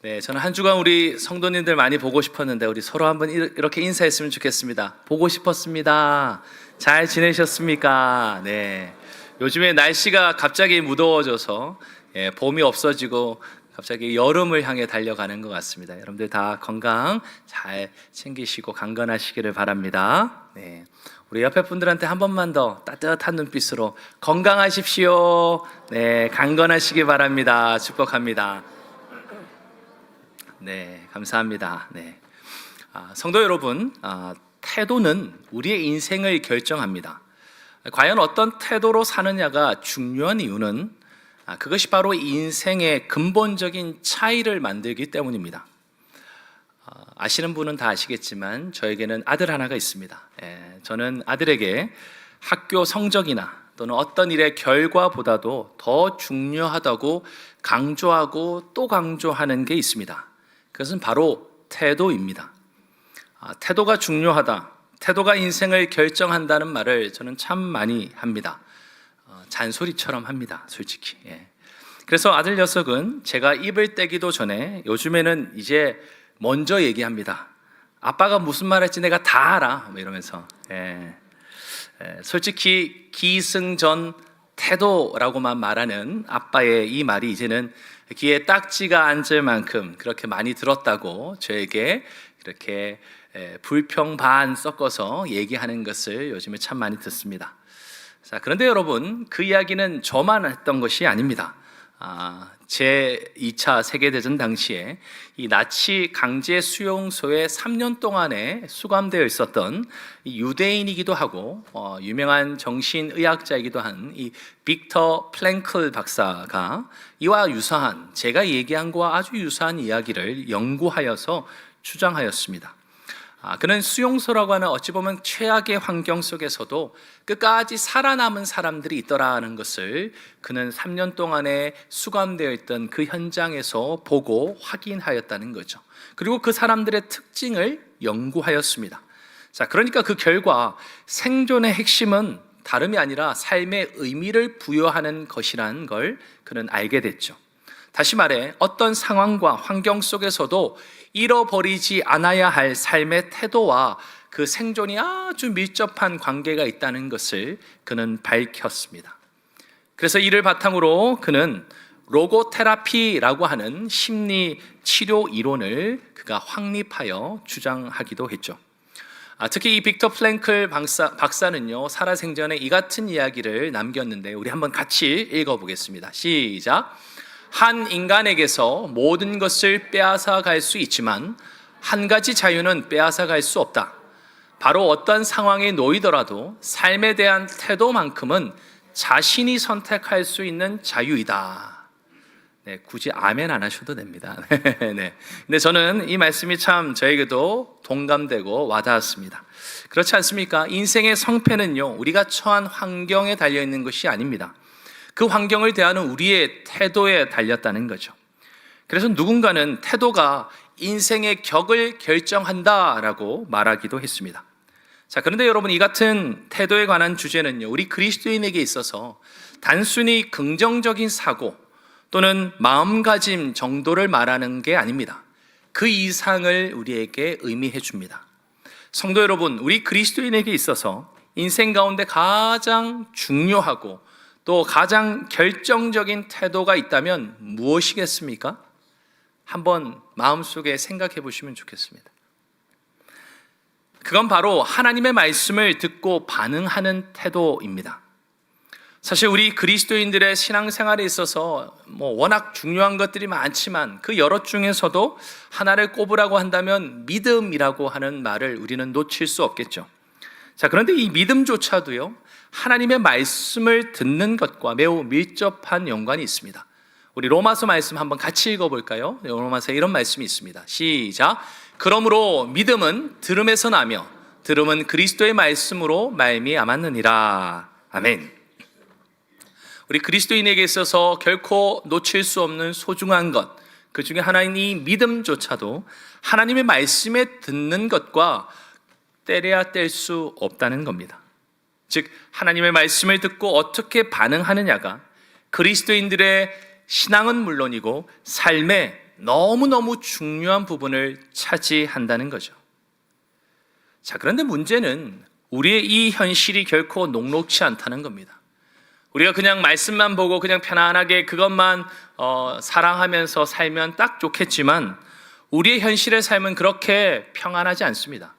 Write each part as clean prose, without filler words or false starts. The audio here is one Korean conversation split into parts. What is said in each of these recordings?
네, 저는 한 주간 우리 성도님들 많이 보고 싶었는데 우리 서로 한번 이렇게 인사했으면 좋겠습니다. 보고 싶었습니다. 잘 지내셨습니까? 네. 요즘에 날씨가 갑자기 무더워져서 봄이 없어지고 갑자기 여름을 향해 달려가는 것 같습니다. 여러분들 다 건강 잘 챙기시고 강건하시기를 바랍니다. 네. 우리 옆에 분들한테 한 번만 더 따뜻한 눈빛으로 건강하십시오. 네, 강건하시기 바랍니다. 축복합니다. 네, 감사합니다. 네, 성도 여러분, 태도는 우리의 인생을 결정합니다. 과연 어떤 태도로 사느냐가 중요한 이유는 그것이 바로 인생의 근본적인 차이를 만들기 때문입니다. 아시는 분은 다 아시겠지만 저에게는 아들 하나가 있습니다. 저는 아들에게 학교 성적이나 또는 어떤 일의 결과보다도 더 중요하다고 강조하고 또 강조하는 게 있습니다. 그것은 바로 태도입니다. 태도가 중요하다, 태도가 인생을 결정한다는 말을 저는 참 많이 합니다. 잔소리처럼 합니다, 솔직히. 그래서 아들 녀석은 제가 입을 떼기도 전에 요즘에는 이제 먼저 얘기합니다. 아빠가 무슨 말 할지 내가 다 알아, 이러면서. 솔직히 기승전 태도라고만 말하는 아빠의 이 말이 이제는 귀에 딱지가 앉을 만큼 그렇게 많이 들었다고 저에게 이렇게 불평 반 섞어서 얘기하는 것을 요즘에 참 많이 듣습니다. 자, 그런데 여러분, 그 이야기는 저만 했던 것이 아닙니다. 제 2차 세계대전 당시에 이 나치 강제 수용소에 3년 동안에 수감되어 있었던 이 유대인이기도 하고 유명한 정신의학자이기도 한 이 빅터 플랭클 박사가 이와 유사한, 제가 얘기한 것과 아주 유사한 이야기를 연구하여서 주장하였습니다. 그는 수용소라고 하는 어찌 보면 최악의 환경 속에서도 끝까지 살아남은 사람들이 있더라는 것을 그는 3년 동안에 수감되어 있던 그 현장에서 보고 확인하였다는 거죠. 그리고 그 사람들의 특징을 연구하였습니다. 자, 그러니까 그 결과 생존의 핵심은 다름이 아니라 삶의 의미를 부여하는 것이라는 걸 그는 알게 됐죠. 다시 말해 어떤 상황과 환경 속에서도 잃어버리지 않아야 할 삶의 태도와 그 생존이 아주 밀접한 관계가 있다는 것을 그는 밝혔습니다. 그래서 이를 바탕으로 그는 로고테라피라고 하는 심리 치료 이론을 그가 확립하여 주장하기도 했죠. 특히 이 빅터 플랭클 박사는요, 살아생전에 이 같은 이야기를 남겼는데 우리 한번 같이 읽어보겠습니다. 시작. 한 인간에게서 모든 것을 빼앗아 갈 수 있지만 한 가지 자유는 빼앗아 갈 수 없다. 바로 어떤 상황에 놓이더라도 삶에 대한 태도만큼은 자신이 선택할 수 있는 자유이다. 네, 굳이 아멘 안 하셔도 됩니다. 네. 근데 저는 이 말씀이 참 저에게도 동감되고 와닿았습니다. 그렇지 않습니까? 인생의 성패는요, 우리가 처한 환경에 달려 있는 것이 아닙니다. 그 환경을 대하는 우리의 태도에 달렸다는 거죠. 그래서 누군가는 태도가 인생의 격을 결정한다라고 말하기도 했습니다. 자, 그런데 여러분, 이 같은 태도에 관한 주제는요, 우리 그리스도인에게 있어서 단순히 긍정적인 사고 또는 마음가짐 정도를 말하는 게 아닙니다. 그 이상을 우리에게 의미해 줍니다. 성도 여러분, 우리 그리스도인에게 있어서 인생 가운데 가장 중요하고 또 가장 결정적인 태도가 있다면 무엇이겠습니까? 한번 마음속에 생각해 보시면 좋겠습니다. 그건 바로 하나님의 말씀을 듣고 반응하는 태도입니다. 사실 우리 그리스도인들의 신앙생활에 있어서 워낙 중요한 것들이 많지만 그 여러 중에서도 하나를 꼽으라고 한다면 믿음이라고 하는 말을 우리는 놓칠 수 없겠죠. 자, 그런데 이 믿음조차도요, 하나님의 말씀을 듣는 것과 매우 밀접한 연관이 있습니다. 우리 로마서 말씀 한번 같이 읽어볼까요? 로마서에 이런 말씀이 있습니다. 시작. 그러므로 믿음은 들음에서 나며 들음은 그리스도의 말씀으로 말미암았느니라. 아멘. 우리 그리스도인에게 있어서 결코 놓칠 수 없는 소중한 것, 그 중에 하나인 이 믿음조차도 하나님의 말씀에 듣는 것과 떼려야 뗄 수 없다는 겁니다. 즉 하나님의 말씀을 듣고 어떻게 반응하느냐가 그리스도인들의 신앙은 물론이고 삶의 너무너무 중요한 부분을 차지한다는 거죠. 자, 그런데 문제는 우리의 이 현실이 결코 녹록지 않다는 겁니다. 우리가 그냥 말씀만 보고 그냥 편안하게 그것만 사랑하면서 살면 딱 좋겠지만 우리의 현실의 삶은 그렇게 평안하지 않습니다.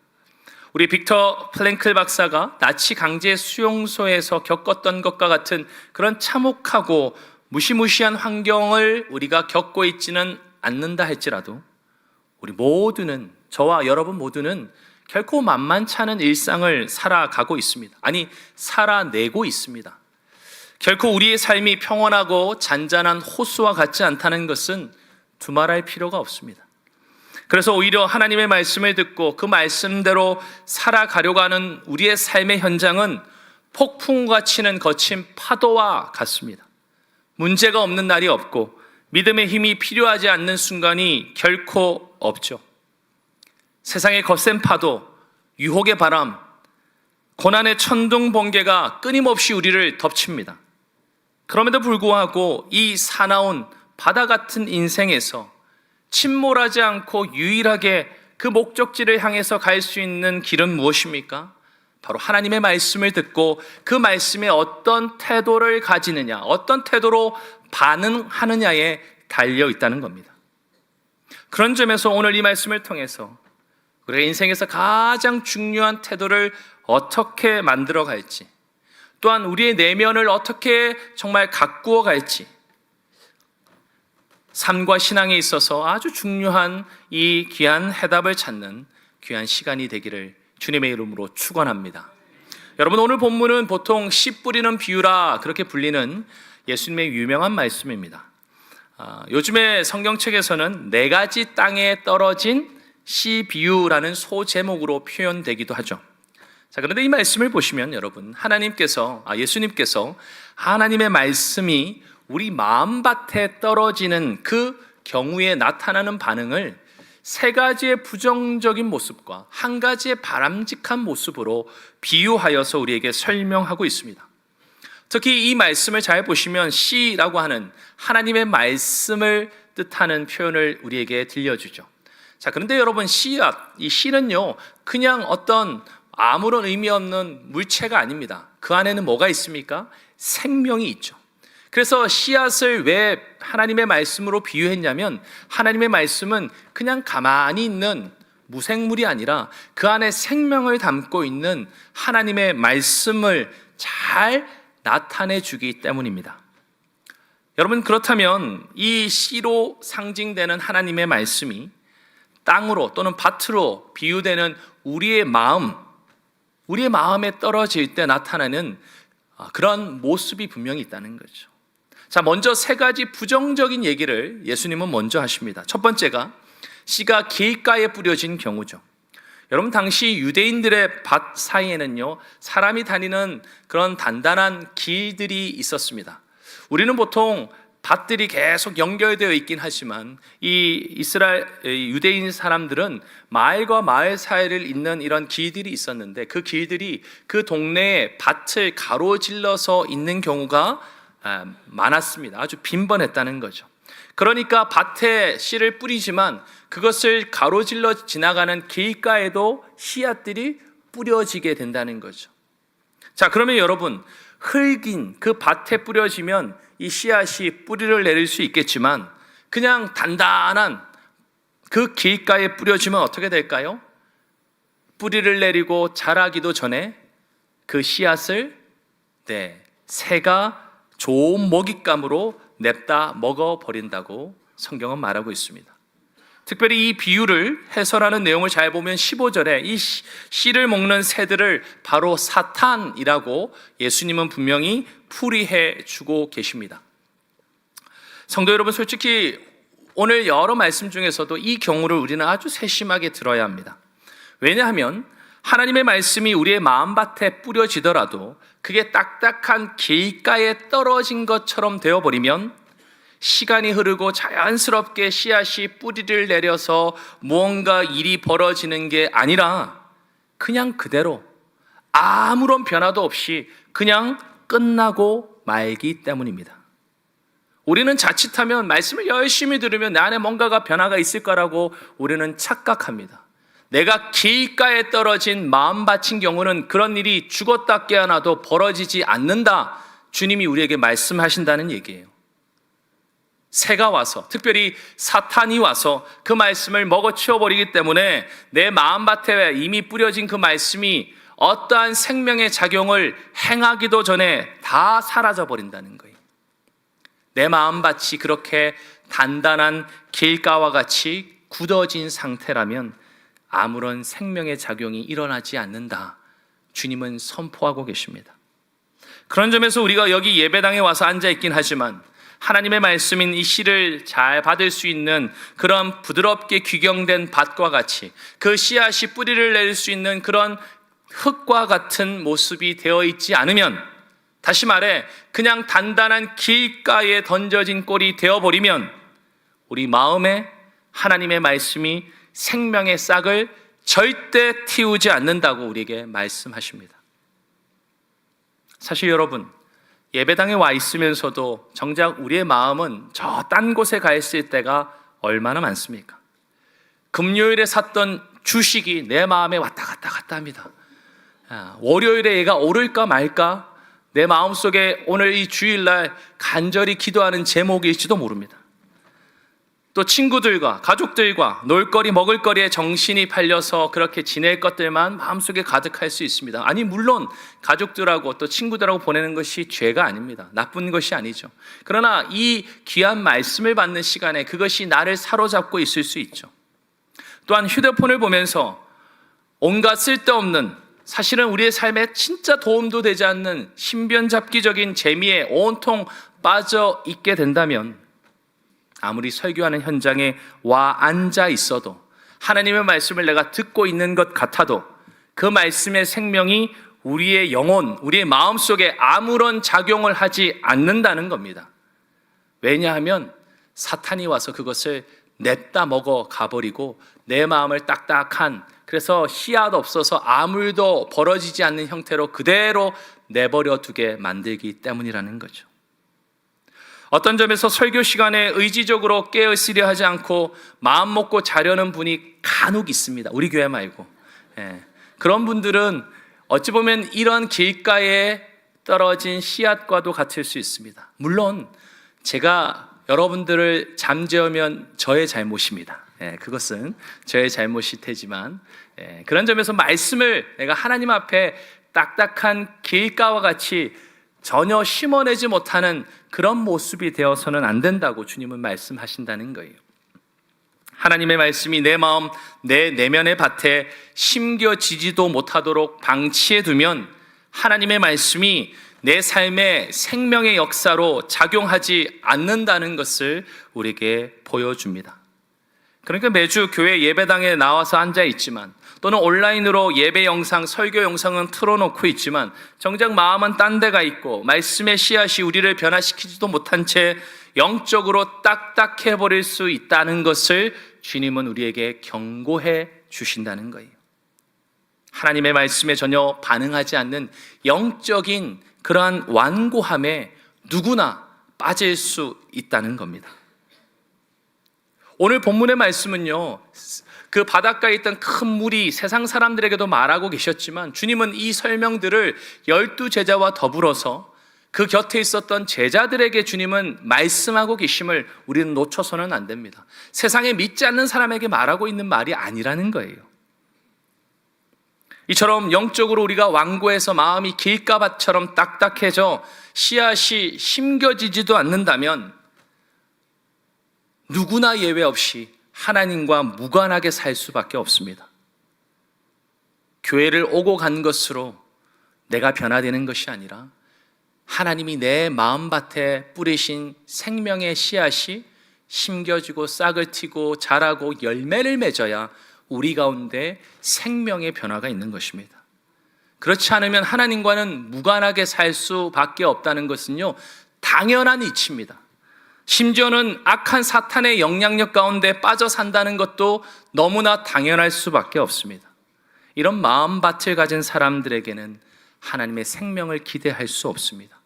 우리 빅터 프랭클 박사가 나치 강제 수용소에서 겪었던 것과 같은 그런 참혹하고 무시무시한 환경을 우리가 겪고 있지는 않는다 할지라도 우리 모두는, 저와 여러분 모두는 결코 만만치 않은 일상을 살아가고 있습니다. 아니, 살아내고 있습니다. 결코 우리의 삶이 평온하고 잔잔한 호수와 같지 않다는 것은 두말할 필요가 없습니다. 그래서 오히려 하나님의 말씀을 듣고 그 말씀대로 살아가려고 하는 우리의 삶의 현장은 폭풍과 치는 거친 파도와 같습니다. 문제가 없는 날이 없고 믿음의 힘이 필요하지 않는 순간이 결코 없죠. 세상의 거센 파도, 유혹의 바람, 고난의 천둥 번개가 끊임없이 우리를 덮칩니다. 그럼에도 불구하고 이 사나운 바다 같은 인생에서 침몰하지 않고 유일하게 그 목적지를 향해서 갈 수 있는 길은 무엇입니까? 바로 하나님의 말씀을 듣고 그 말씀에 어떤 태도를 가지느냐, 어떤 태도로 반응하느냐에 달려 있다는 겁니다. 그런 점에서 오늘 이 말씀을 통해서 우리가 인생에서 가장 중요한 태도를 어떻게 만들어 갈지, 또한 우리의 내면을 어떻게 정말 가꾸어 갈지, 삶과 신앙에 있어서 아주 중요한 이 귀한 해답을 찾는 귀한 시간이 되기를 주님의 이름으로 축원합니다. 여러분, 오늘 본문은 보통 씨 뿌리는 비유라 그렇게 불리는 예수님의 유명한 말씀입니다. 요즘에 성경책에서는 4가지 땅에 떨어진 씨 비유라는 소제목으로 표현되기도 하죠. 자, 그런데 이 말씀을 보시면 여러분, 예수님께서 하나님의 말씀이 우리 마음밭에 떨어지는 그 경우에 나타나는 반응을 3가지의 부정적인 모습과 1가지의 바람직한 모습으로 비유하여서 우리에게 설명하고 있습니다. 특히 이 말씀을 잘 보시면 씨라고 하는 하나님의 말씀을 뜻하는 표현을 우리에게 들려주죠. 자, 그런데 여러분, 씨앗, 이 씨는요, 그냥 어떤 아무런 의미 없는 물체가 아닙니다. 그 안에는 뭐가 있습니까? 생명이 있죠. 그래서 씨앗을 왜 하나님의 말씀으로 비유했냐면, 하나님의 말씀은 그냥 가만히 있는 무생물이 아니라 그 안에 생명을 담고 있는 하나님의 말씀을 잘 나타내 주기 때문입니다. 여러분, 그렇다면 이 씨로 상징되는 하나님의 말씀이 땅으로 또는 밭으로 비유되는 우리의 마음에 떨어질 때 나타나는 그런 모습이 분명히 있다는 거죠. 자, 먼저 3가지 부정적인 얘기를 예수님은 먼저 하십니다. 첫 번째가 씨가 길가에 뿌려진 경우죠. 여러분, 당시 유대인들의 밭 사이에는요, 사람이 다니는 그런 단단한 길들이 있었습니다. 우리는 보통 밭들이 계속 연결되어 있긴 하지만 이 유대인 사람들은 마을과 마을 사이를 잇는 이런 길들이 있었는데, 그 길들이 그 동네에 밭을 가로질러서 있는 경우가 많았습니다. 아주 빈번했다는 거죠. 그러니까 밭에 씨를 뿌리지만 그것을 가로질러 지나가는 길가에도 씨앗들이 뿌려지게 된다는 거죠. 자, 그러면 여러분, 흙인 그 밭에 뿌려지면 이 씨앗이 뿌리를 내릴 수 있겠지만 그냥 단단한 그 길가에 뿌려지면 어떻게 될까요? 뿌리를 내리고 자라기도 전에 그 씨앗을 새가 좋은 먹잇감으로 냅다 먹어버린다고 성경은 말하고 있습니다. 특별히 이 비유를 해설하는 내용을 잘 보면 15절에 이 씨를 먹는 새들을 바로 사탄이라고 예수님은 분명히 풀이해 주고 계십니다. 성도 여러분, 솔직히 오늘 여러 말씀 중에서도 이 경우를 우리는 아주 세심하게 들어야 합니다. 왜냐하면 하나님의 말씀이 우리의 마음밭에 뿌려지더라도 그게 딱딱한 길가에 떨어진 것처럼 되어버리면 시간이 흐르고 자연스럽게 씨앗이 뿌리를 내려서 무언가 일이 벌어지는 게 아니라 그냥 그대로 아무런 변화도 없이 그냥 끝나고 말기 때문입니다. 우리는 자칫하면 말씀을 열심히 들으면 내 안에 뭔가가 변화가 있을 거라고 우리는 착각합니다. 내가 길가에 떨어진 마음 바친 경우는 그런 일이 죽었다 깨어나도 벌어지지 않는다. 주님이 우리에게 말씀하신다는 얘기예요. 새가 와서, 특별히 사탄이 와서 그 말씀을 먹어치워버리기 때문에 내 마음밭에 이미 뿌려진 그 말씀이 어떠한 생명의 작용을 행하기도 전에 다 사라져버린다는 거예요. 내 마음밭이 그렇게 단단한 길가와 같이 굳어진 상태라면 아무런 생명의 작용이 일어나지 않는다. 주님은 선포하고 계십니다. 그런 점에서 우리가 여기 예배당에 와서 앉아있긴 하지만 하나님의 말씀인 이 씨를 잘 받을 수 있는 그런 부드럽게 규경된 밭과 같이 그 씨앗이 뿌리를 낼 수 있는 그런 흙과 같은 모습이 되어 있지 않으면, 다시 말해 그냥 단단한 길가에 던져진 꼴이 되어버리면 우리 마음에 하나님의 말씀이 생명의 싹을 절대 틔우지 않는다고 우리에게 말씀하십니다. 사실 여러분, 예배당에 와 있으면서도 정작 우리의 마음은 저 딴 곳에 가 있을 때가 얼마나 많습니까? 금요일에 샀던 주식이 내 마음에 왔다 갔다 합니다. 월요일에 얘가 오를까 말까 내 마음속에 오늘 이 주일날 간절히 기도하는 제목일지도 모릅니다. 또 친구들과 가족들과 놀거리 먹을거리에 정신이 팔려서 그렇게 지낼 것들만 마음속에 가득할 수 있습니다. 아니, 물론 가족들하고 또 친구들하고 보내는 것이 죄가 아닙니다. 나쁜 것이 아니죠. 그러나 이 귀한 말씀을 받는 시간에 그것이 나를 사로잡고 있을 수 있죠. 또한 휴대폰을 보면서 온갖 쓸데없는, 사실은 우리의 삶에 진짜 도움도 되지 않는 신변잡기적인 재미에 온통 빠져 있게 된다면 아무리 설교하는 현장에 와 앉아 있어도 하나님의 말씀을 내가 듣고 있는 것 같아도 그 말씀의 생명이 우리의 영혼, 우리의 마음속에 아무런 작용을 하지 않는다는 겁니다. 왜냐하면 사탄이 와서 그것을 냅다 먹어 가버리고 내 마음을 딱딱한, 그래서 씨앗 없어서 아무 일도 벌어지지 않는 형태로 그대로 내버려 두게 만들기 때문이라는 거죠. 어떤 점에서 설교 시간에 의지적으로 깨어있으려 하지 않고 마음 먹고 자려는 분이 간혹 있습니다. 우리 교회 말고. 그런 분들은 어찌 보면 이런 길가에 떨어진 씨앗과도 같을 수 있습니다. 물론 제가 여러분들을 잠재우면 저의 잘못입니다. 그것은 저의 잘못이 되지만, 그런 점에서 말씀을 내가 하나님 앞에 딱딱한 길가와 같이 전혀 심어내지 못하는 그런 모습이 되어서는 안 된다고 주님은 말씀하신다는 거예요. 하나님의 말씀이 내 마음, 내 내면의 밭에 심겨지지도 못하도록 방치해 두면 하나님의 말씀이 내 삶의 생명의 역사로 작용하지 않는다는 것을 우리에게 보여줍니다. 그러니까 매주 교회 예배당에 나와서 앉아 있지만, 또는 온라인으로 예배 영상, 설교 영상은 틀어놓고 있지만 정작 마음은 딴 데가 있고 말씀의 씨앗이 우리를 변화시키지도 못한 채 영적으로 딱딱해 버릴 수 있다는 것을 주님은 우리에게 경고해 주신다는 거예요. 하나님의 말씀에 전혀 반응하지 않는 영적인 그러한 완고함에 누구나 빠질 수 있다는 겁니다. 오늘 본문의 말씀은요, 그 바닷가에 있던 큰 물이 세상 사람들에게도 말하고 계셨지만 주님은 이 설명들을 12 제자와 더불어서 그 곁에 있었던 제자들에게 주님은 말씀하고 계심을 우리는 놓쳐서는 안 됩니다. 세상에 믿지 않는 사람에게 말하고 있는 말이 아니라는 거예요. 이처럼 영적으로 우리가 완고해서 마음이 길가밭처럼 딱딱해져 씨앗이 심겨지지도 않는다면 누구나 예외 없이 하나님과 무관하게 살 수밖에 없습니다. 교회를 오고 간 것으로 내가 변화되는 것이 아니라 하나님이 내 마음밭에 뿌리신 생명의 씨앗이 심겨지고 싹을 틔고 자라고 열매를 맺어야 우리 가운데 생명의 변화가 있는 것입니다. 그렇지 않으면 하나님과는 무관하게 살 수밖에 없다는 것은요, 당연한 이치입니다. 심지어는 악한 사탄의 영향력 가운데 빠져 산다는 것도 너무나 당연할 수밖에 없습니다. 이런 마음밭을 가진 사람들에게는 하나님의 생명을 기대할 수 없습니다.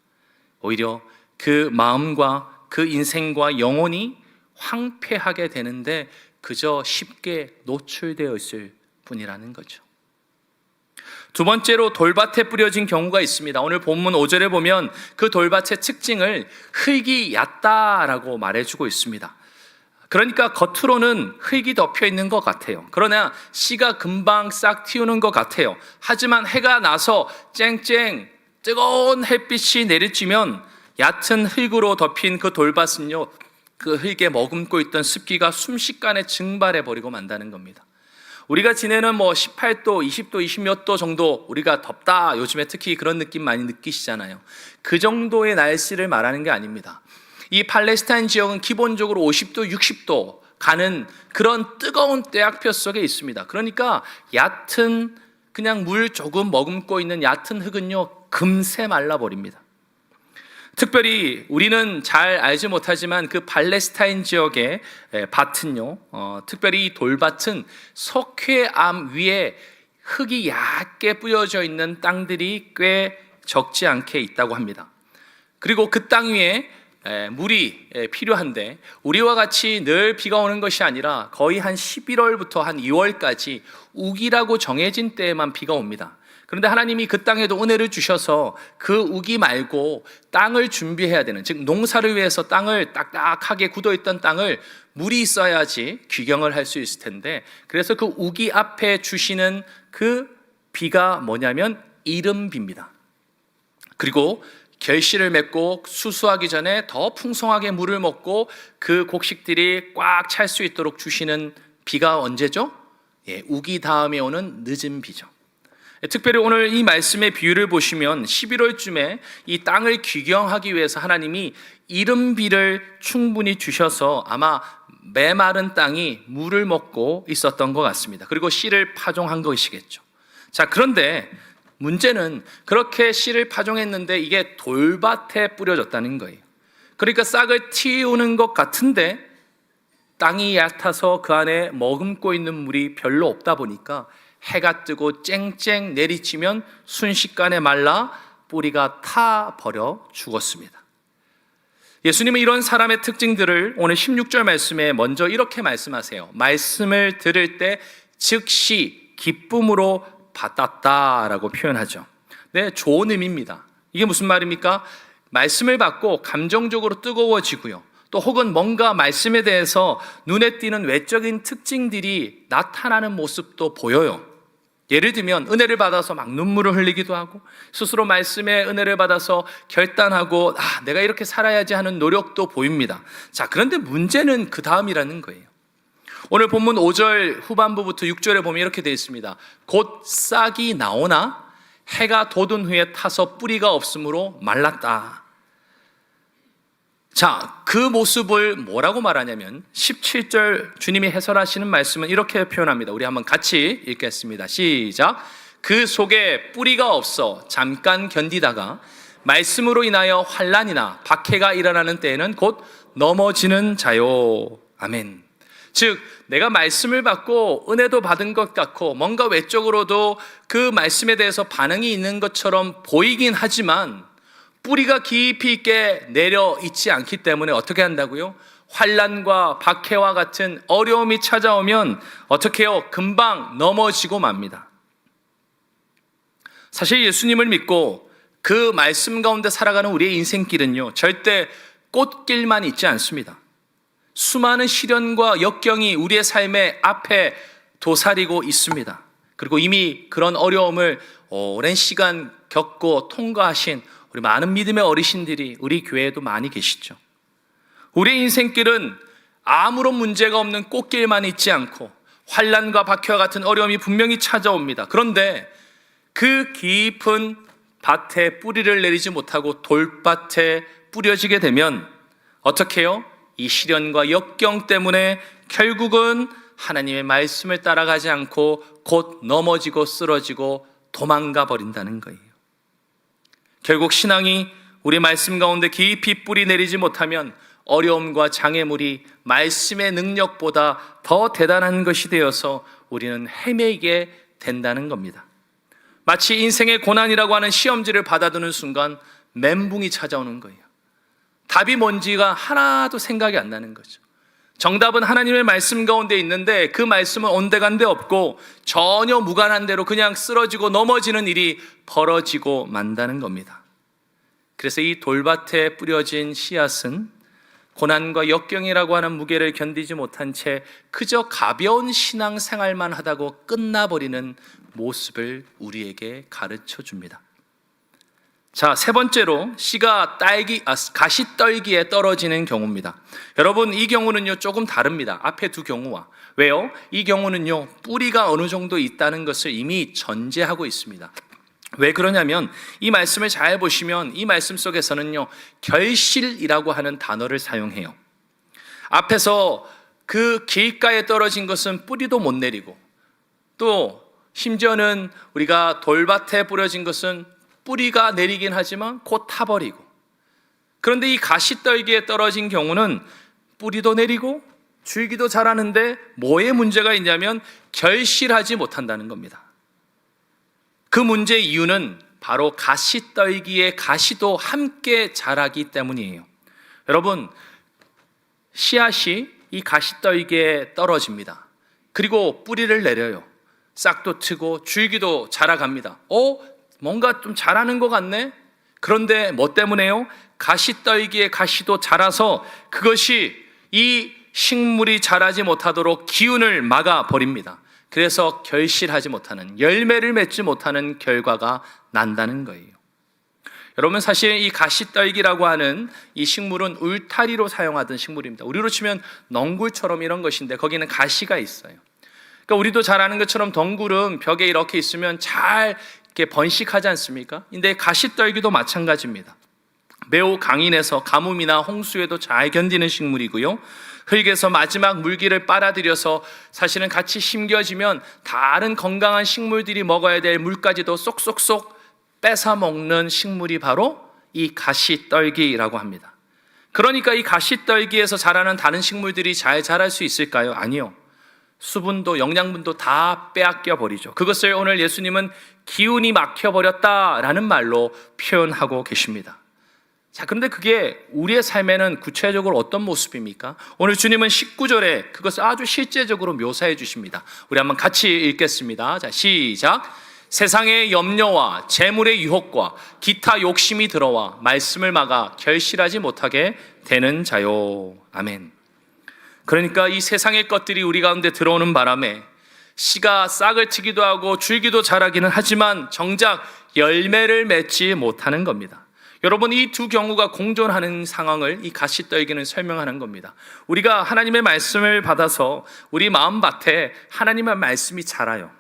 오히려 그 마음과 그 인생과 영혼이 황폐하게 되는데 그저 쉽게 노출되어 있을 뿐이라는 거죠. 두 번째로 돌밭에 뿌려진 경우가 있습니다. 오늘 본문 5절에 보면 그 돌밭의 특징을 흙이 얕다라고 말해주고 있습니다. 그러니까 겉으로는 흙이 덮여 있는 것 같아요. 그러나 씨가 금방 싹 틔우는 것 같아요. 하지만 해가 나서 쨍쨍 뜨거운 햇빛이 내리쬐면 얕은 흙으로 덮인 그 돌밭은요, 그 흙에 머금고 있던 습기가 순식간에 증발해 버리고 만다는 겁니다. 우리가 지내는 18도, 20도, 20몇 도 정도 우리가 덥다, 요즘에 특히 그런 느낌 많이 느끼시잖아요. 그 정도의 날씨를 말하는 게 아닙니다. 이 팔레스타인 지역은 기본적으로 50도, 60도 가는 그런 뜨거운 떼약볕 속에 있습니다. 그러니까 얕은 그냥 물 조금 머금고 있는 얕은 흙은요, 금세 말라버립니다. 특별히 우리는 잘 알지 못하지만 그 팔레스타인 지역의 밭은요, 특별히 이 돌밭은 석회암 위에 흙이 얕게 뿌려져 있는 땅들이 꽤 적지 않게 있다고 합니다. 그리고 그 땅 위에 물이 필요한데 우리와 같이 늘 비가 오는 것이 아니라 거의 한 11월부터 한 2월까지 우기라고 정해진 때에만 비가 옵니다. 그런데 하나님이 그 땅에도 은혜를 주셔서 그 우기 말고 땅을 준비해야 되는, 즉 농사를 위해서 땅을 딱딱하게 굳어있던 땅을 물이 있어야지 귀경을 할 수 있을 텐데, 그래서 그 우기 앞에 주시는 그 비가 뭐냐면 이른비입니다. 그리고 결실을 맺고 수수하기 전에 더 풍성하게 물을 먹고 그 곡식들이 꽉 찰 수 있도록 주시는 비가 언제죠? 우기 다음에 오는 늦은 비죠. 특별히 오늘 이 말씀의 비유를 보시면 11월쯤에 이 땅을 귀경하기 위해서 하나님이 이른 비를 충분히 주셔서 아마 메마른 땅이 물을 먹고 있었던 것 같습니다. 그리고 씨를 파종한 것이겠죠. 자, 그런데 문제는 그렇게 씨를 파종했는데 이게 돌밭에 뿌려졌다는 거예요. 그러니까 싹을 틔우는 것 같은데 땅이 얕아서 그 안에 머금고 있는 물이 별로 없다 보니까 해가 뜨고 쨍쨍 내리치면 순식간에 말라 뿌리가 타버려 죽었습니다. 예수님은 이런 사람의 특징들을 오늘 16절 말씀에 먼저 이렇게 말씀하세요. 말씀을 들을 때 즉시 기쁨으로 받았다라고 표현하죠. 네, 좋은 의미입니다. 이게 무슨 말입니까? 말씀을 받고 감정적으로 뜨거워지고요. 또 혹은 뭔가 말씀에 대해서 눈에 띄는 외적인 특징들이 나타나는 모습도 보여요. 예를 들면 은혜를 받아서 막 눈물을 흘리기도 하고 스스로 말씀에 은혜를 받아서 결단하고 내가 이렇게 살아야지 하는 노력도 보입니다. 자, 그런데 문제는 그 다음이라는 거예요. 오늘 본문 5절 후반부부터 6절에 보면 이렇게 되어 있습니다. 곧 싹이 나오나 해가 돋은 후에 타서 뿌리가 없으므로 말랐다. 자, 그 모습을 뭐라고 말하냐면 17절 주님이 해설하시는 말씀은 이렇게 표현합니다. 우리 한번 같이 읽겠습니다. 시작. 그 속에 뿌리가 없어 잠깐 견디다가 말씀으로 인하여 환난이나 박해가 일어나는 때에는 곧 넘어지는 자요. 아멘. 즉 내가 말씀을 받고 은혜도 받은 것 같고 뭔가 외적으로도 그 말씀에 대해서 반응이 있는 것처럼 보이긴 하지만 뿌리가 깊이 있게 내려 있지 않기 때문에 어떻게 한다고요? 환난과 박해와 같은 어려움이 찾아오면 어떻게 해요? 금방 넘어지고 맙니다. 사실 예수님을 믿고 그 말씀 가운데 살아가는 우리의 인생길은요, 절대 꽃길만 있지 않습니다. 수많은 시련과 역경이 우리의 삶의 앞에 도사리고 있습니다. 그리고 이미 그런 어려움을 오랜 시간 겪고 통과하신 우리 많은 믿음의 어르신들이 우리 교회에도 많이 계시죠. 우리의 인생길은 아무런 문제가 없는 꽃길만 있지 않고 환난과 박해와 같은 어려움이 분명히 찾아옵니다. 그런데 그 깊은 밭에 뿌리를 내리지 못하고 돌밭에 뿌려지게 되면 어떻게 해요? 이 시련과 역경 때문에 결국은 하나님의 말씀을 따라가지 않고 곧 넘어지고 쓰러지고 도망가 버린다는 거예요. 결국 신앙이 우리 말씀 가운데 깊이 뿌리 내리지 못하면 어려움과 장애물이 말씀의 능력보다 더 대단한 것이 되어서 우리는 헤매게 된다는 겁니다. 마치 인생의 고난이라고 하는 시험지를 받아두는 순간 멘붕이 찾아오는 거예요. 답이 뭔지가 하나도 생각이 안 나는 거죠. 정답은 하나님의 말씀 가운데 있는데 그 말씀은 온데간데 없고 전혀 무관한 대로 그냥 쓰러지고 넘어지는 일이 벌어지고 만다는 겁니다. 그래서 이 돌밭에 뿌려진 씨앗은 고난과 역경이라고 하는 무게를 견디지 못한 채 그저 가벼운 신앙생활만 하다고 끝나버리는 모습을 우리에게 가르쳐 줍니다. 자, 세 번째로 씨가 가시떨기에 떨어지는 경우입니다. 여러분, 이 경우는요 조금 다릅니다. 앞에 두 경우와. 왜요? 이 경우는요 뿌리가 어느 정도 있다는 것을 이미 전제하고 있습니다. 왜 그러냐면 이 말씀을 잘 보시면 이 말씀 속에서는요 결실이라고 하는 단어를 사용해요. 앞에서 그 길가에 떨어진 것은 뿌리도 못 내리고, 또 심지어는 우리가 돌밭에 뿌려진 것은 뿌리가 내리긴 하지만 곧 타버리고, 그런데 이 가시떨기에 떨어진 경우는 뿌리도 내리고 줄기도 자라는데 뭐에 문제가 있냐면 결실하지 못한다는 겁니다. 그 문제의 이유는 바로 가시떨기의 가시도 함께 자라기 때문이에요. 여러분, 씨앗이 이 가시떨기에 떨어집니다. 그리고 뿌리를 내려요. 싹도 트고 줄기도 자라갑니다. 뭔가 좀 자라는 것 같네? 그런데 뭐 때문에요? 가시떨기의 가시도 자라서 그것이 이 식물이 자라지 못하도록 기운을 막아버립니다. 그래서 결실하지 못하는, 열매를 맺지 못하는 결과가 난다는 거예요. 여러분, 사실 이 가시떨기라고 하는 이 식물은 울타리로 사용하던 식물입니다. 우리로 치면 넝굴처럼 이런 것인데 거기는 가시가 있어요. 그러니까 우리도 잘 아는 것처럼 덩굴은 벽에 이렇게 있으면 잘 이렇게 번식하지 않습니까? 근데 가시떨기도 마찬가지입니다. 매우 강인해서 가뭄이나 홍수에도 잘 견디는 식물이고요. 흙에서 마지막 물기를 빨아들여서 사실은 같이 심겨지면 다른 건강한 식물들이 먹어야 될 물까지도 쏙쏙쏙 뺏어 먹는 식물이 바로 이 가시떨기라고 합니다. 그러니까 이 가시떨기에서 자라는 다른 식물들이 잘 자랄 수 있을까요? 아니요. 수분도 영양분도 다 빼앗겨 버리죠. 그것을 오늘 예수님은 기운이 막혀버렸다라는 말로 표현하고 계십니다. 자, 그런데 그게 우리의 삶에는 구체적으로 어떤 모습입니까? 오늘 주님은 19절에 그것을 아주 실제적으로 묘사해 주십니다. 우리 한번 같이 읽겠습니다. 자, 시작. 세상의 염려와 재물의 유혹과 기타 욕심이 들어와 말씀을 막아 결실하지 못하게 되는 자요. 아멘. 그러니까 이 세상의 것들이 우리 가운데 들어오는 바람에 씨가 싹을 트기도 하고 줄기도 자라기는 하지만 정작 열매를 맺지 못하는 겁니다. 여러분, 이 두 경우가 공존하는 상황을 이 가시떨기는 설명하는 겁니다. 우리가 하나님의 말씀을 받아서 우리 마음밭에 하나님의 말씀이 자라요.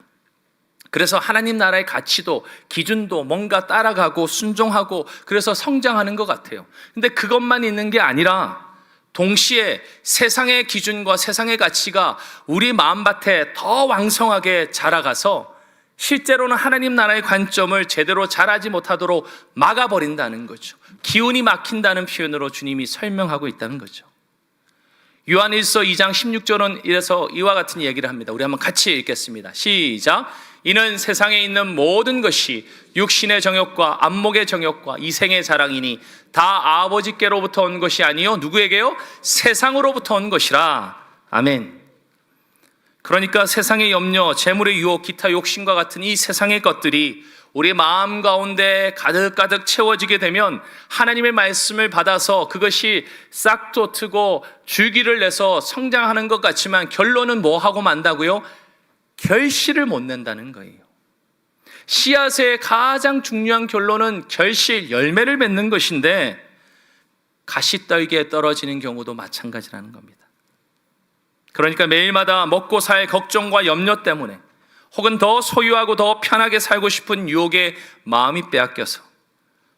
그래서 하나님 나라의 가치도 기준도 뭔가 따라가고 순종하고 그래서 성장하는 것 같아요. 근데 그것만 있는 게 아니라 동시에 세상의 기준과 세상의 가치가 우리 마음밭에 더 왕성하게 자라가서 실제로는 하나님 나라의 관점을 제대로 자라지 못하도록 막아버린다는 거죠. 기운이 막힌다는 표현으로 주님이 설명하고 있다는 거죠. 요한일서 2장 16절은 이래서 이와 같은 얘기를 합니다. 우리 한번 같이 읽겠습니다. 시작. 이는 세상에 있는 모든 것이 육신의 정욕과 안목의 정욕과 이생의 자랑이니 다 아버지께로부터 온 것이 아니요 누구에게요? 세상으로부터 온 것이라. 아멘. 그러니까 세상의 염려, 재물의 유혹, 기타 욕심과 같은 이 세상의 것들이 우리 마음 가운데 가득가득 채워지게 되면 하나님의 말씀을 받아서 그것이 싹도 트고 줄기를 내서 성장하는 것 같지만 결론은 뭐 하고 만다고요? 결실을 못 낸다는 거예요. 씨앗의 가장 중요한 결론은 결실, 열매를 맺는 것인데 가시떨기에 떨어지는 경우도 마찬가지라는 겁니다. 그러니까 매일마다 먹고 살 걱정과 염려 때문에 혹은 더 소유하고 더 편하게 살고 싶은 유혹에 마음이 빼앗겨서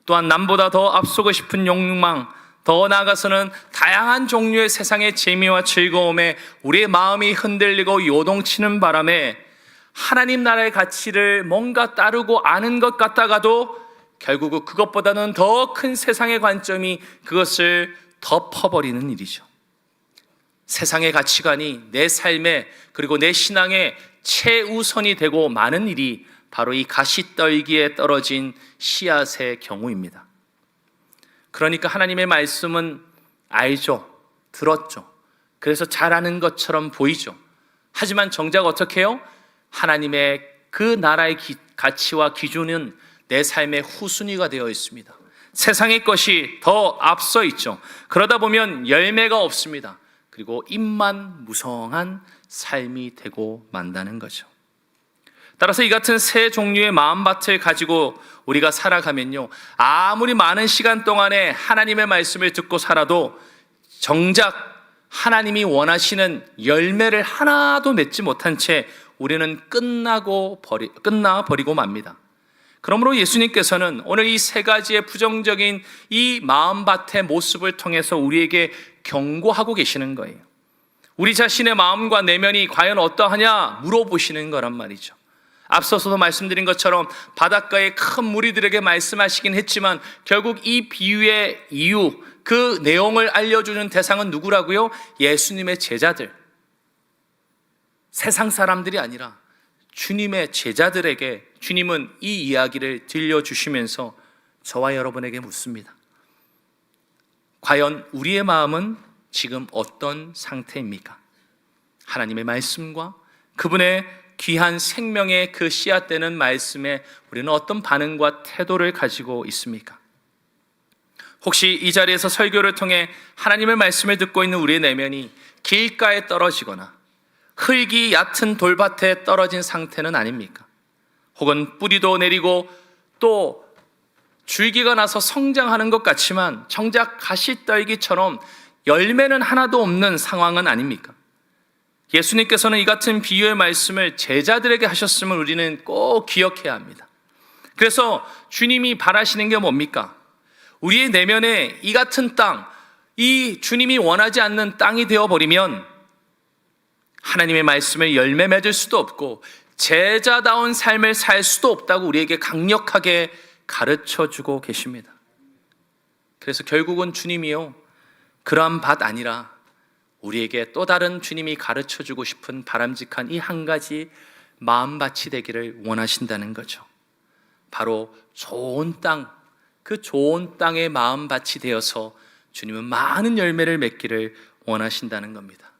또한 남보다 더 앞서고 싶은 욕망, 더 나아가서는 다양한 종류의 세상의 재미와 즐거움에 우리의 마음이 흔들리고 요동치는 바람에 하나님 나라의 가치를 뭔가 따르고 아는 것 같다가도 결국 그것보다는 더 큰 세상의 관점이 그것을 덮어버리는 일이죠. 세상의 가치관이 내 삶에 그리고 내 신앙에 최우선이 되고 많은 일이 바로 이 가시떨기에 떨어진 씨앗의 경우입니다. 그러니까 하나님의 말씀은 알죠, 들었죠. 그래서 잘하는 것처럼 보이죠. 하지만 정작 어떻게 해요? 하나님의 그 나라의 가치와 기준은 내 삶의 후순위가 되어 있습니다. 세상의 것이 더 앞서 있죠. 그러다 보면 열매가 없습니다. 그리고 입만 무성한 삶이 되고 만다는 거죠. 따라서 이 같은 세 종류의 마음밭을 가지고 우리가 살아가면요, 아무리 많은 시간 동안에 하나님의 말씀을 듣고 살아도 정작 하나님이 원하시는 열매를 하나도 맺지 못한 채 우리는 끝나버리고 맙니다. 그러므로 예수님께서는 오늘 이 세 가지의 부정적인 이 마음밭의 모습을 통해서 우리에게 경고하고 계시는 거예요. 우리 자신의 마음과 내면이 과연 어떠하냐 물어보시는 거란 말이죠. 앞서서도 말씀드린 것처럼 바닷가의 큰 무리들에게 말씀하시긴 했지만 결국 이 비유의 이유, 그 내용을 알려주는 대상은 누구라고요? 예수님의 제자들. 세상 사람들이 아니라 주님의 제자들에게 주님은 이 이야기를 들려주시면서 저와 여러분에게 묻습니다. 과연 우리의 마음은 지금 어떤 상태입니까? 하나님의 말씀과 그분의 귀한 생명의 그 씨앗되는 말씀에 우리는 어떤 반응과 태도를 가지고 있습니까? 혹시 이 자리에서 설교를 통해 하나님의 말씀을 듣고 있는 우리의 내면이 길가에 떨어지거나 흙이 얕은 돌밭에 떨어진 상태는 아닙니까? 혹은 뿌리도 내리고 또 줄기가 나서 성장하는 것 같지만 정작 가시떨기처럼 열매는 하나도 없는 상황은 아닙니까? 예수님께서는 이 같은 비유의 말씀을 제자들에게 하셨음을 우리는 꼭 기억해야 합니다. 그래서 주님이 바라시는 게 뭡니까? 우리의 내면에 이 같은 땅, 이 주님이 원하지 않는 땅이 되어버리면 하나님의 말씀을 열매 맺을 수도 없고 제자다운 삶을 살 수도 없다고 우리에게 강력하게 가르쳐주고 계십니다. 그래서 결국은 주님이요, 그러한 밭 아니라 우리에게 또 다른 주님이 가르쳐주고 싶은 바람직한 이 한 가지 마음밭이 되기를 원하신다는 거죠. 바로 좋은 땅, 그 좋은 땅의 마음밭이 되어서 주님은 많은 열매를 맺기를 원하신다는 겁니다.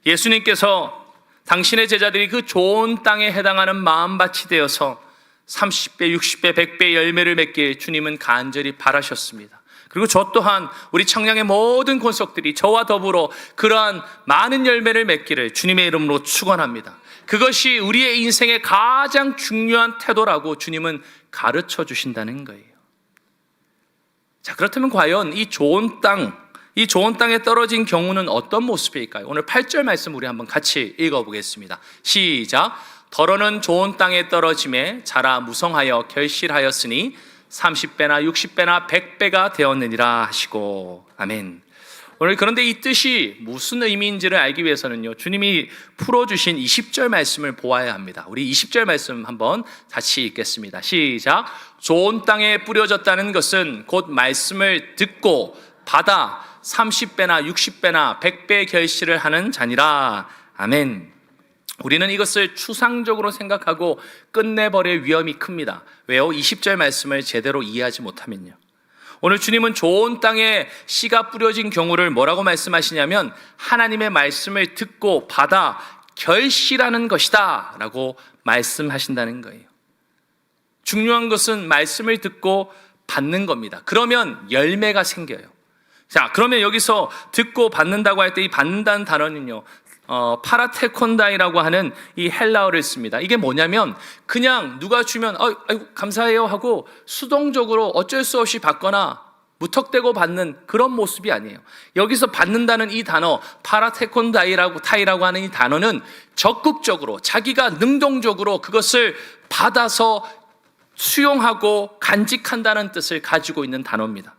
예수님께서 당신의 제자들이 그 좋은 땅에 해당하는 마음밭이 되어서 30배, 60배, 100배 열매를 맺길 주님은 간절히 바라셨습니다. 그리고 저 또한 우리 청량의 모든 권속들이 저와 더불어 그러한 많은 열매를 맺기를 주님의 이름으로 축원합니다. 그것이 우리의 인생의 가장 중요한 태도라고 주님은 가르쳐 주신다는 거예요. 자, 그렇다면 과연 이 좋은 땅에 떨어진 경우는 어떤 모습일까요? 오늘 8절 말씀 우리 한번 같이 읽어보겠습니다. 시작. 더러는 좋은 땅에 떨어짐에 자라 무성하여 결실하였으니 30배나 60배나 100배가 되었느니라 하시고. 아멘. 오늘 그런데 이 뜻이 무슨 의미인지를 알기 위해서는요, 주님이 풀어주신 20절 말씀을 보아야 합니다. 우리 20절 말씀 한번 같이 읽겠습니다. 시작. 좋은 땅에 뿌려졌다는 것은 곧 말씀을 듣고 받아 30배나 60배나 100배 결실을 하는 자니라. 아멘. 우리는 이것을 추상적으로 생각하고 끝내버릴 위험이 큽니다. 왜요? 20절 말씀을 제대로 이해하지 못하면요. 오늘 주님은 좋은 땅에 씨가 뿌려진 경우를 뭐라고 말씀하시냐면 하나님의 말씀을 듣고 받아 결실하는 것이다 라고 말씀하신다는 거예요. 중요한 것은 말씀을 듣고 받는 겁니다. 그러면 열매가 생겨요. 자, 그러면 여기서 듣고 받는다고 할 때 이 받는다는 단어는요, 파라테콘다이라고 하는 이 헬라어를 씁니다. 이게 뭐냐면 그냥 누가 주면 아이고 감사해요 하고 수동적으로 어쩔 수 없이 받거나 무턱대고 받는 그런 모습이 아니에요. 여기서 받는다는 이 단어 파라테콘다이라고 하는 이 단어는 적극적으로 자기가 능동적으로 그것을 받아서 수용하고 간직한다는 뜻을 가지고 있는 단어입니다.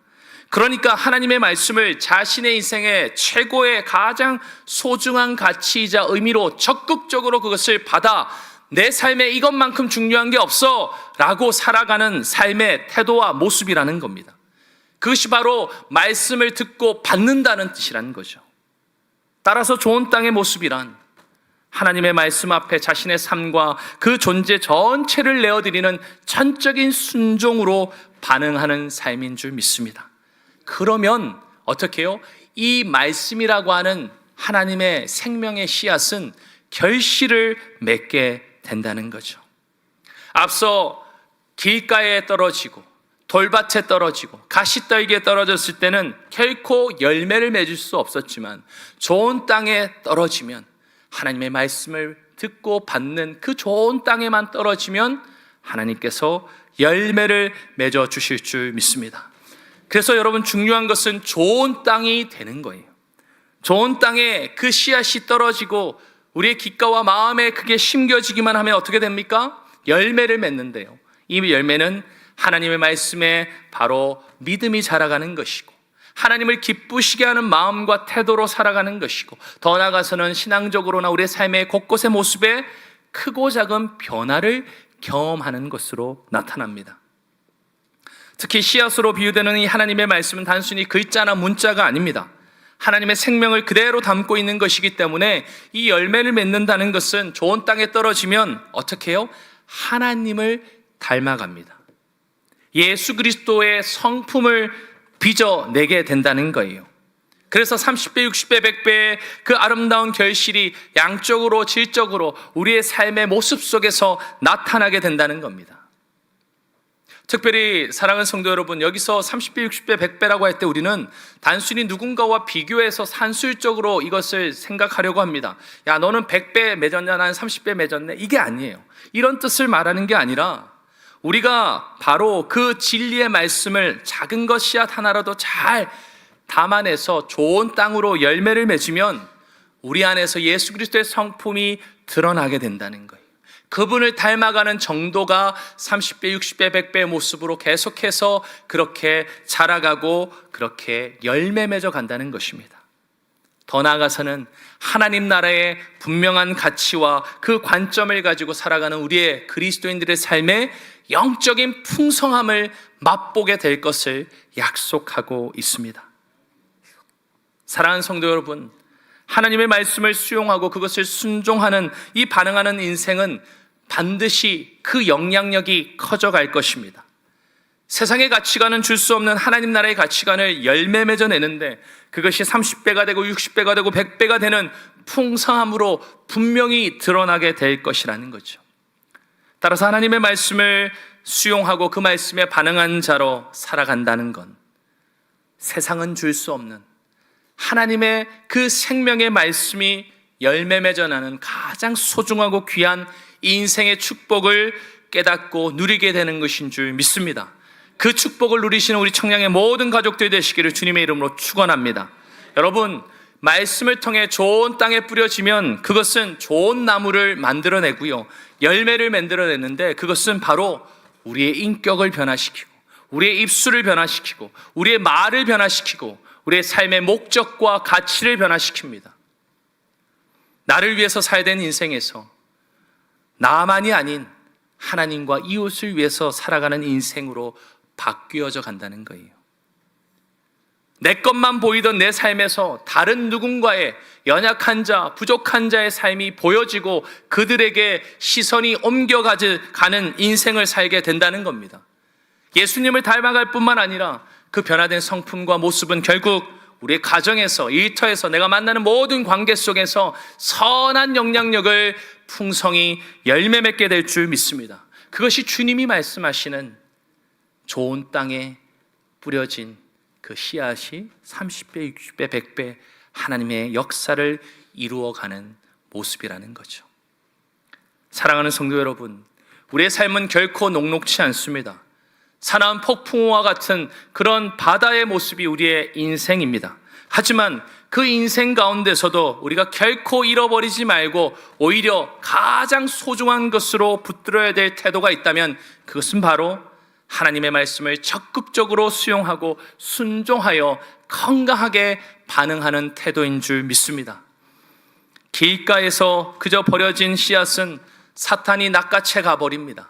그러니까 하나님의 말씀을 자신의 인생의 최고의 가장 소중한 가치이자 의미로 적극적으로 그것을 받아 내 삶에 이것만큼 중요한 게 없어 라고 살아가는 삶의 태도와 모습이라는 겁니다. 그것이 바로 말씀을 듣고 받는다는 뜻이라는 거죠. 따라서 좋은 땅의 모습이란 하나님의 말씀 앞에 자신의 삶과 그 존재 전체를 내어드리는 전적인 순종으로 반응하는 삶인 줄 믿습니다. 그러면 어떻게 해요? 이 말씀이라고 하는 하나님의 생명의 씨앗은 결실을 맺게 된다는 거죠. 앞서 길가에 떨어지고 돌밭에 떨어지고 가시떨기에 떨어졌을 때는 결코 열매를 맺을 수 없었지만, 좋은 땅에 떨어지면, 하나님의 말씀을 듣고 받는 그 좋은 땅에만 떨어지면 하나님께서 열매를 맺어 주실 줄 믿습니다. 그래서 여러분, 중요한 것은 좋은 땅이 되는 거예요. 좋은 땅에 그 씨앗이 떨어지고 우리의 귓가와 마음에 그게 심겨지기만 하면 어떻게 됩니까? 열매를 맺는데요, 이 열매는 하나님의 말씀에 바로 믿음이 자라가는 것이고, 하나님을 기쁘시게 하는 마음과 태도로 살아가는 것이고, 더 나아가서는 신앙적으로나 우리의 삶의 곳곳의 모습에 크고 작은 변화를 경험하는 것으로 나타납니다. 특히 씨앗으로 비유되는 이 하나님의 말씀은 단순히 글자나 문자가 아닙니다. 하나님의 생명을 그대로 담고 있는 것이기 때문에 이 열매를 맺는다는 것은 좋은 땅에 떨어지면 어떻게 해요? 하나님을 닮아갑니다. 예수 그리스도의 성품을 빚어내게 된다는 거예요. 그래서 30배, 60배, 100배의 그 아름다운 결실이 양적으로 질적으로 우리의 삶의 모습 속에서 나타나게 된다는 겁니다. 특별히 사랑하는 성도 여러분, 여기서 30배, 60배, 100배라고 할 때 우리는 단순히 누군가와 비교해서 산술적으로 이것을 생각하려고 합니다. 야, 너는 100배 맺었냐, 나는 30배 맺었네, 이게 아니에요. 이런 뜻을 말하는 게 아니라, 우리가 바로 그 진리의 말씀을 작은 것 씨앗 하나라도 잘 담아내서 좋은 땅으로 열매를 맺으면 우리 안에서 예수 그리스도의 성품이 드러나게 된다는 거예요. 그분을 닮아가는 정도가 30배, 60배, 100배의 모습으로 계속해서 그렇게 자라가고 그렇게 열매 맺어 간다는 것입니다. 더 나아가서는 하나님 나라의 분명한 가치와 그 관점을 가지고 살아가는 우리의 그리스도인들의 삶의 영적인 풍성함을 맛보게 될 것을 약속하고 있습니다. 사랑하는 성도 여러분, 하나님의 말씀을 수용하고 그것을 순종하는 이 반응하는 인생은 반드시 그 영향력이 커져갈 것입니다. 세상의 가치관은 줄 수 없는 하나님 나라의 가치관을 열매 맺어내는데, 그것이 30배가 되고 60배가 되고 100배가 되는 풍성함으로 분명히 드러나게 될 것이라는 거죠. 따라서 하나님의 말씀을 수용하고 그 말씀에 반응한 자로 살아간다는 건 세상은 줄 수 없는 하나님의 그 생명의 말씀이 열매 맺어나는 가장 소중하고 귀한 인생의 축복을 깨닫고 누리게 되는 것인 줄 믿습니다. 그 축복을 누리시는 우리 청량의 모든 가족들 되시기를 주님의 이름으로 축원합니다. 여러분, 말씀을 통해 좋은 땅에 뿌려지면 그것은 좋은 나무를 만들어내고요, 열매를 만들어내는데, 그것은 바로 우리의 인격을 변화시키고 우리의 입술을 변화시키고 우리의 말을 변화시키고 우리의 삶의 목적과 가치를 변화시킵니다. 나를 위해서 살아야 되는 인생에서 나만이 아닌 하나님과 이웃을 위해서 살아가는 인생으로 바뀌어져 간다는 거예요. 내 것만 보이던 내 삶에서 다른 누군가의 연약한 자, 부족한 자의 삶이 보여지고 그들에게 시선이 옮겨가는 인생을 살게 된다는 겁니다. 예수님을 닮아갈 뿐만 아니라 그 변화된 성품과 모습은 결국 우리의 가정에서, 일터에서, 내가 만나는 모든 관계 속에서 선한 영향력을 풍성히 열매 맺게 될 줄 믿습니다. 그것이 주님이 말씀하시는 좋은 땅에 뿌려진 그 씨앗이 30배, 60배, 100배 하나님의 역사를 이루어가는 모습이라는 거죠. 사랑하는 성도 여러분, 우리의 삶은 결코 녹록지 않습니다. 사나운 폭풍우와 같은 그런 바다의 모습이 우리의 인생입니다. 하지만 그 인생 가운데서도 우리가 결코 잃어버리지 말고 오히려 가장 소중한 것으로 붙들어야 될 태도가 있다면 그것은 바로 하나님의 말씀을 적극적으로 수용하고 순종하여 건강하게 반응하는 태도인 줄 믿습니다. 길가에서 그저 버려진 씨앗은 사탄이 낚아채 가버립니다.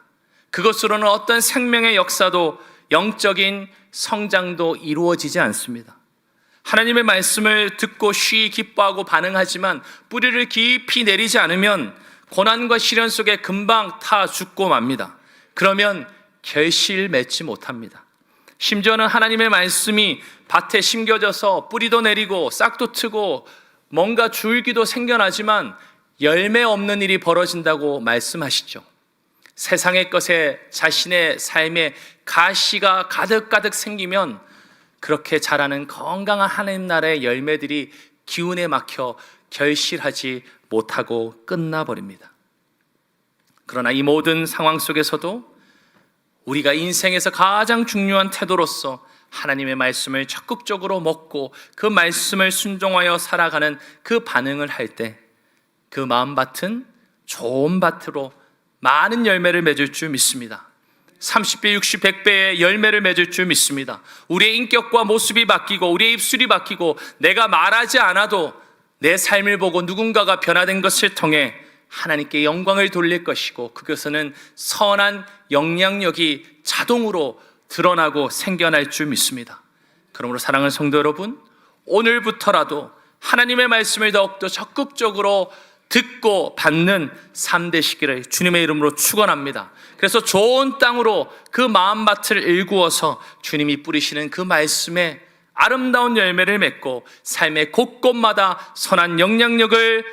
그것으로는 어떤 생명의 역사도 영적인 성장도 이루어지지 않습니다. 하나님의 말씀을 듣고 쉬이 기뻐하고 반응하지만 뿌리를 깊이 내리지 않으면 고난과 시련 속에 금방 타 죽고 맙니다. 그러면 결실 맺지 못합니다. 심지어는 하나님의 말씀이 밭에 심겨져서 뿌리도 내리고 싹도 트고 뭔가 줄기도 생겨나지만 열매 없는 일이 벌어진다고 말씀하시죠. 세상의 것에 자신의 삶에 가시가 가득가득 생기면 그렇게 자라는 건강한 하나님 나라의 열매들이 기운에 막혀 결실하지 못하고 끝나버립니다. 그러나 이 모든 상황 속에서도 우리가 인생에서 가장 중요한 태도로서 하나님의 말씀을 적극적으로 먹고 그 말씀을 순종하여 살아가는 그 반응을 할 때 그 마음밭은 좋은 밭으로 많은 열매를 맺을 줄 믿습니다. 30배, 60, 100배의 열매를 맺을 줄 믿습니다. 우리의 인격과 모습이 바뀌고 우리의 입술이 바뀌고 내가 말하지 않아도 내 삶을 보고 누군가가 변화된 것을 통해 하나님께 영광을 돌릴 것이고 그것은 선한 영향력이 자동으로 드러나고 생겨날 줄 믿습니다. 그러므로 사랑하는 성도 여러분, 오늘부터라도 하나님의 말씀을 더욱더 적극적으로 듣고 받는 삶 되시기를 주님의 이름으로 축원합니다. 그래서 좋은 땅으로 그 마음밭을 일구어서 주님이 뿌리시는 그 말씀에 아름다운 열매를 맺고 삶의 곳곳마다 선한 영향력을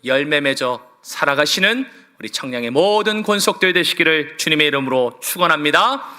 열매 맺어 살아가시는 우리 청량의 모든 권속들 되시기를 주님의 이름으로 축원합니다.